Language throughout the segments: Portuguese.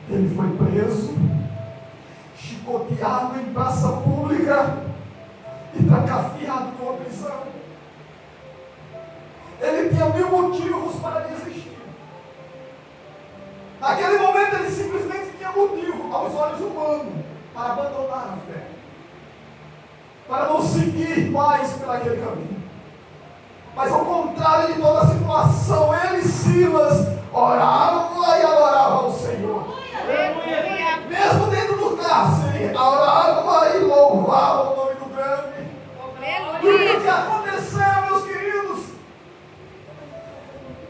Ele foi preso, chicoteado em praça pública e trancafiado numa prisão. Ele tinha 1000 motivos para desistir. Naquele momento ele simplesmente tinha motivo, aos olhos humanos, para abandonar a fé, para não seguir mais por aquele caminho. Mas ao contrário de toda a situação, ele e Silas oravam e adoravam ao Senhor. Mesmo dentro do cárcere, oravam e louvavam o nome do grande. E o que aconteceu, meus queridos?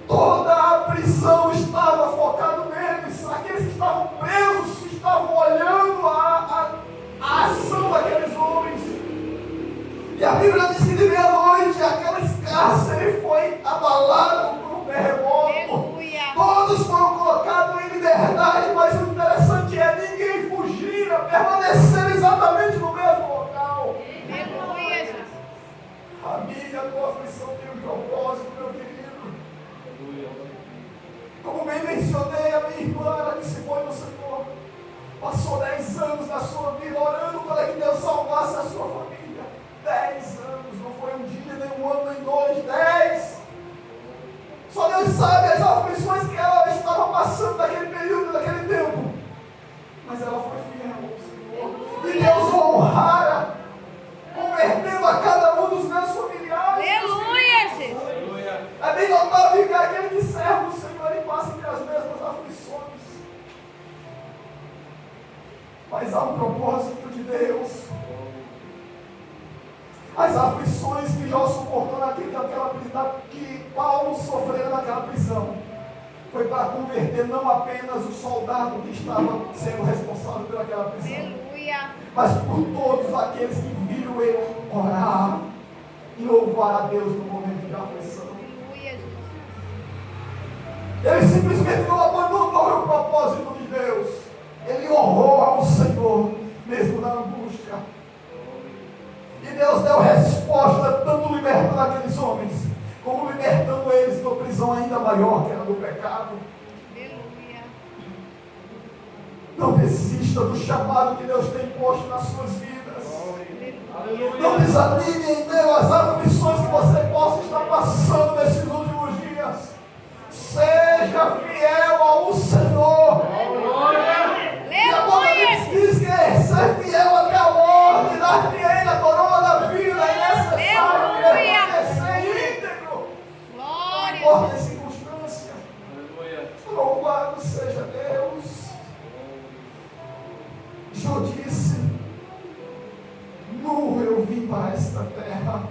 Toda a prisão estava focada neles. Aqueles que estavam presos estavam olhando a ação daqueles homens. E a Bíblia diz que de meia-noite aquele cárcere foi abalado por um terremoto. Todos foram colocados em liberdade, mas o interessante é ninguém fugira, permaneceram exatamente no mesmo local. A minha e a tua aflição tem um propósito, meu querido. Como bem mencionei, a minha irmã, ela que se foi no Senhor, passou 10 anos da sua vida orando para que Deus salvasse a sua família. 10 anos, não foi um dia, nem um ano, nem 2, 10. Só Deus sabe as aflições que ela estava passando naquele período, naquele tempo. Mas ela foi fiel ao Senhor. E Deus honrara, convertendo a cada um dos meus familiares. Aleluia, Jesus. É bem notável que aquele que serve o Senhor e passa pelas mesmas aflições. Mas há um propósito de Deus. As aflições que Jó suportou naquela prisão, que Paulo sofreu naquela prisão, foi para converter não apenas o soldado que estava sendo responsável por aquela prisão, Aleluia. mas por todos aqueles que viram ele orar e louvar a Deus no momento de aflição. Aleluia, Jesus. Ele simplesmente não abandonou o propósito de Deus. Ele honrou ao Senhor, mesmo na angústia. E Deus deu resposta, tanto libertando aqueles homens, como libertando eles de uma prisão ainda maior, que era do pecado. Aleluia. Não desista do chamado que Deus tem posto nas suas vidas. Aleluia. Não desanime em meio às aflições que você possa estar passando nesses últimos dias. Seja fiel ao Senhor. E a Apocalipse diz que ser fiel até a morte, dar-lhe a coroa da vida, é necessário permanecer íntegro. Não importa a circunstância. Louvado seja Deus. Jó disse: nu eu vim para esta terra,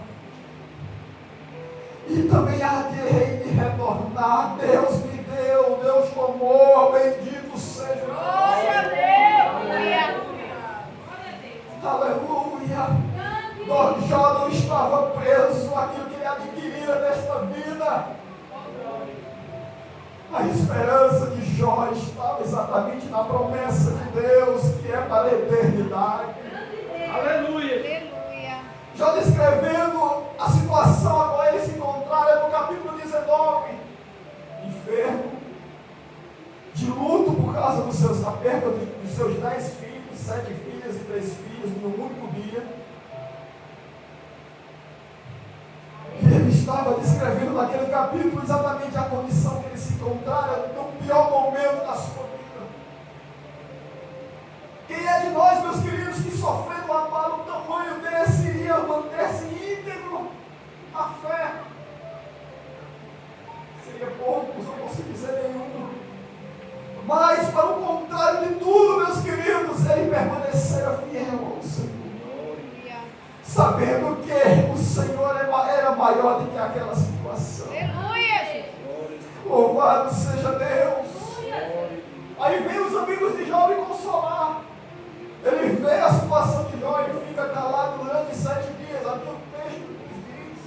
e também há de retornar. Deus me deu, Deus tomou, bendito seja o Glória a Deus. Aleluia. Jó não estava preso àquilo que ele adquirira desta vida. A esperança de Jó estava exatamente na promessa de Deus, que é para a eternidade. Aleluia. Aleluia. Jó descrevendo a situação a qual ele se encontrara no capítulo 19, enfermo, de luto por causa dos seus, a perda dos seus 10 filhos, 7 filhas e 3 filhos em um único dia. E ele estava descrevendo naquele capítulo exatamente a condição que ele se encontrara no pior momento da sua vida. Quem é de nós, meus queridos, que sofrendo um abalo tamanho desse iria manter-se íntegro à fé? Seria poucos, não consigo dizer nenhum. Mas, para o contrário de tudo, meus queridos, ele permanecera fiel ao Senhor, sabendo que o Senhor era maior do que aquela situação. Aleluia. Louvado seja Deus. Aí vem os amigos de Jó me consolar. Ele vê a situação de Jó e fica calado durante 7 dias. Aqui o texto nos diz.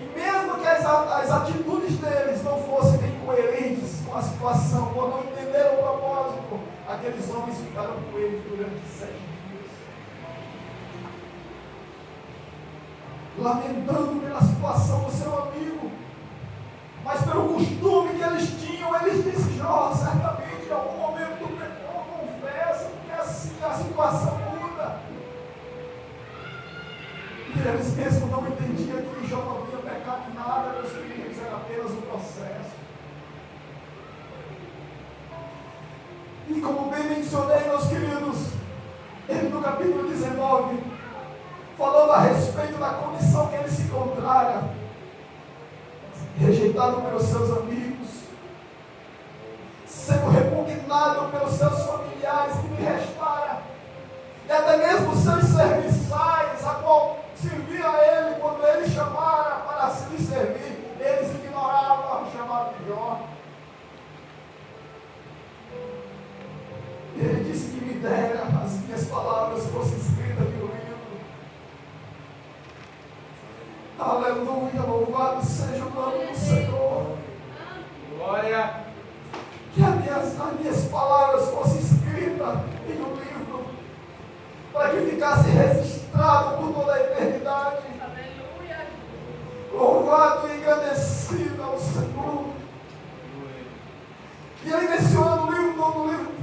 E mesmo que as atitudes deles não fossem bem coerentes com a situação, por não entenderam o propósito, aqueles homens ficaram com ele durante 7 dias, lamentando pela situação do seu amigo, mas pelo costume que eles tinham, eles disseram: Jó, certamente em algum momento tu pecou. E como bem mencionei, meus queridos, ele no capítulo 19, falando a respeito da condição que ele se encontrara, rejeitado pelos seus amigos, sendo repugnado pelos seus familiares que lhe restara, e até mesmo seus serviçais, a qual servia a ele quando ele chamara para se lhe servir, eles ignoravam o chamado de Jó. Ele disse que me dera as minhas palavras fossem escritas no livro. Aleluia, louvado seja o nome do Senhor. Glória. Que as minhas palavras fossem escritas em um livro, para que ficasse registrado por toda a eternidade. Aleluia. Louvado e agradecido ao Senhor. E ele menciona no livro,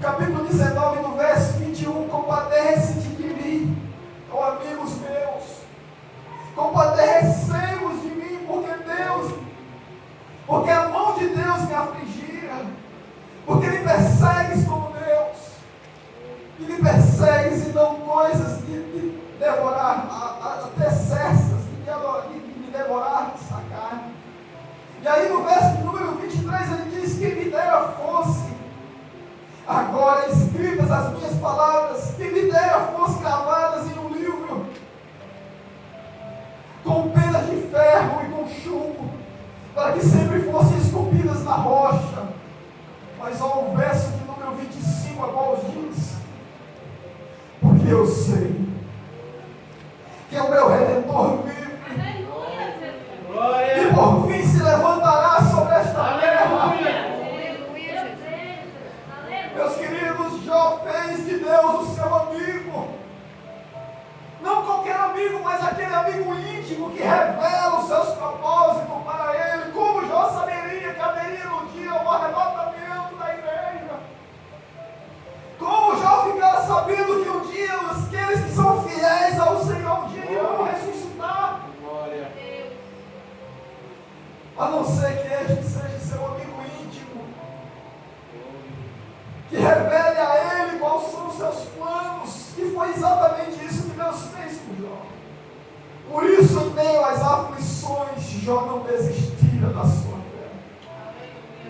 capítulo 19, no verso 21, compadece-te de mim, ó amigos meus, compadecei-vos de mim, porque a mão de Deus me afligia, porque me persegues como Deus, e me persegues e dão coisas de devorar, até cessas, de me devorar essa carne. E aí no verso de número 23 ele diz que me dera fosse agora escritas as minhas palavras, que me dera fosse gravadas em um livro, com penas de ferro e com chumbo, para que sempre fossem esculpidas na rocha. Mas ó, o verso de número 25, a qual diz: porque eu sei que o meu Redentor vive, e por fim se levantará sobre esta terra. Aleluia, Jesus. Meus queridos, Jó fez de Deus o seu amigo. Não qualquer amigo, mas aquele amigo íntimo que revela os seus propósitos para ele. Como Jó saberia que haveria no dia o arrebatamento da igreja? Como Jó ficara sabendo que um dia aqueles que são fiéis ao Senhor um dia irão ressuscitar? Glória. A não ser que este seja seu amigo íntimo, que revele a ele quais são os seus planos. E foi exatamente isso que Deus fez com Jó. Por isso, em meio às aflições, Jó não desistira da sua fé.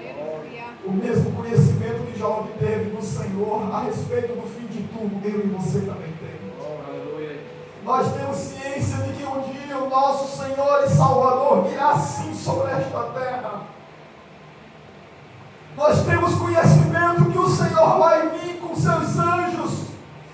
Aleluia. O mesmo conhecimento que Jó obteve do Senhor a respeito do fim de tudo, eu e você também temos. Aleluia. Nós temos ciência de que um dia o nosso Senhor e Salvador virá sim sobre esta terra. Nós temos conhecimento que o Senhor vai vir com seus anjos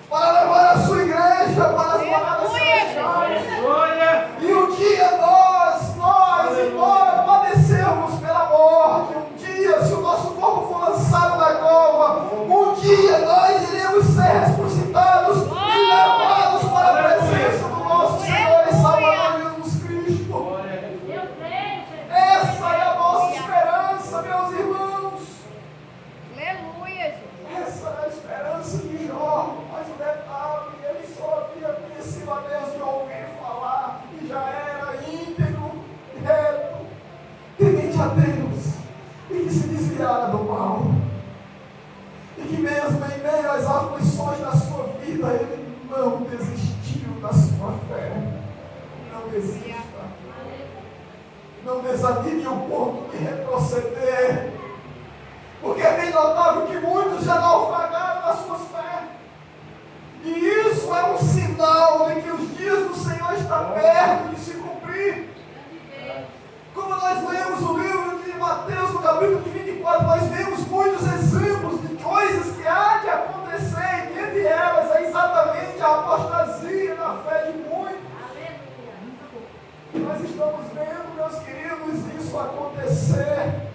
para levar a sua igreja para as moradas celestiais. Glória. E um dia nós, embora padecemos pela morte, um dia, se o nosso corpo for lançado na cova, um dia nós iremos ser ressuscitados e levados para a presença do nosso Senhor e Salvador Jesus Cristo. Glória. Essa é a nossa esperança, meus irmãos. Aleluia, Jesus. Essa era a esperança de Jó. Mas o detalhe, ele só havia conhecido a Deus de ouvir falar, e já era íntegro, reto, temente a Deus, e que se desviara do mal. E que mesmo em meio às aflições da sua vida, ele não desistiu da sua fé. Não desista. Não desanime o ponto de retroceder. Porque é bem notável que muitos já naufragaram nas suas fé. E isso é um sinal de que os dias do Senhor estão perto de se cumprir. Como nós lemos o livro de Mateus, no capítulo 24, nós vemos muitos exemplos de coisas que há de acontecer, e entre elas é exatamente a apostasia na fé de muitos. Nós estamos vendo, meus queridos, isso acontecer.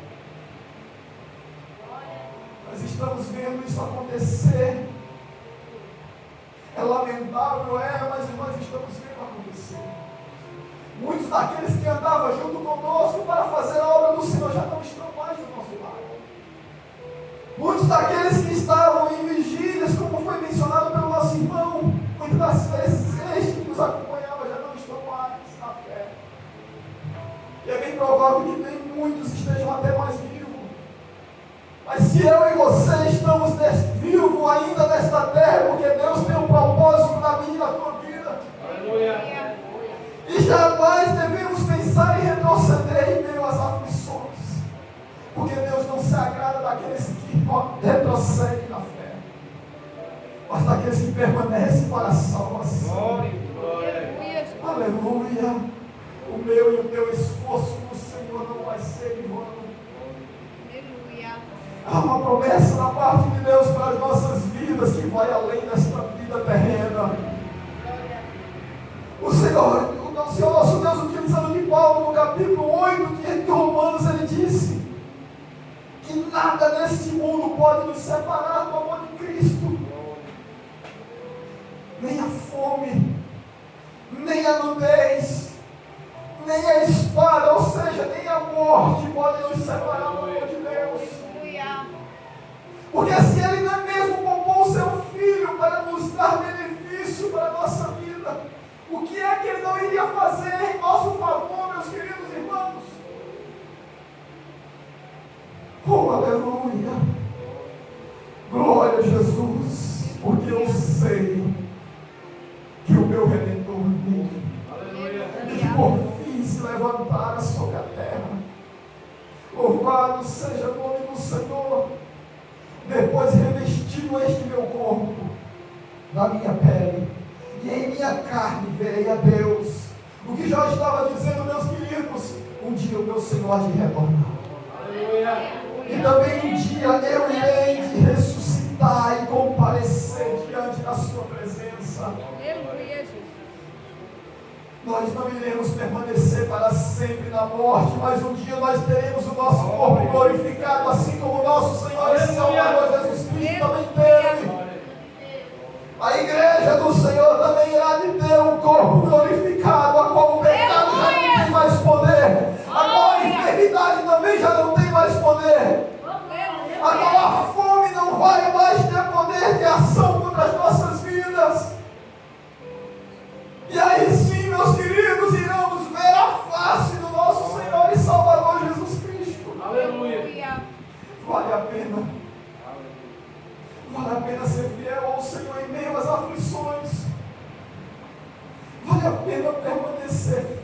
Nós estamos vendo isso acontecer. É lamentável, mas nós estamos vendo acontecer. Muitos daqueles que andavam junto conosco para fazer a obra do Senhor já não estão mais do nosso lado. Muitos daqueles que estavam em vigílias, como foi mencionado pelo nosso irmão, muitas das vezes este que nos acompanhava já não estão mais na fé. E é bem provável que nem muitos estejam até mais vivos. Mas se eu e você estamos vivos daqueles que permanecem para a salvação. Glória, glória. Aleluia, Jesus. Aleluia. O meu e o teu esforço no Senhor não vai ser em vão. Aleluia. Há uma promessa da parte de Deus para as nossas vidas que vai além desta vida terrena. O Senhor nosso Deus, utilizando de Paulo no capítulo 8 de Romanos, ele disse que nada neste mundo pode nos separar do amor de Cristo. Nem a fome, nem a nudez, nem a espada, ou seja, nem a morte pode nos separar do amor de Deus. Aleluia. Porque se Ele não é mesmo poupou o seu Filho para nos dar benefício para a nossa vida, o que é que Ele não iria fazer em nosso favor, meus queridos irmãos? Oh, aleluia! Glória a Jesus, porque eu sei que o meu Redentor vive. E por fim se levantaram sobre a terra. Louvado seja o nome do Senhor. Depois revestido este meu corpo da minha pele, e em minha carne verei a Deus. O que já estava dizendo, meus queridos, um dia o meu Senhor há de retornar. Aleluia. E também um dia eu irei de ressuscitar e comparecer diante da sua presença. Aleluia, Jesus. Nós não iremos permanecer para sempre na morte, mas um dia nós teremos o nosso corpo glorificado, assim como o nosso Senhor e Salvador Jesus Cristo também teve. A igreja do Senhor também irá de ter um corpo glorificado, a qual o pecado já não tem mais poder, a qual a enfermidade também já não tem mais poder, a qual a fome não vai mais ter poder de ação contra as nossas vidas. E aí sim, meus queridos, iremos ver a face do nosso Senhor e Salvador Jesus Cristo. Aleluia. Vale a pena. Vale a pena ser fiel ao Senhor em meio às aflições. Vale a pena permanecer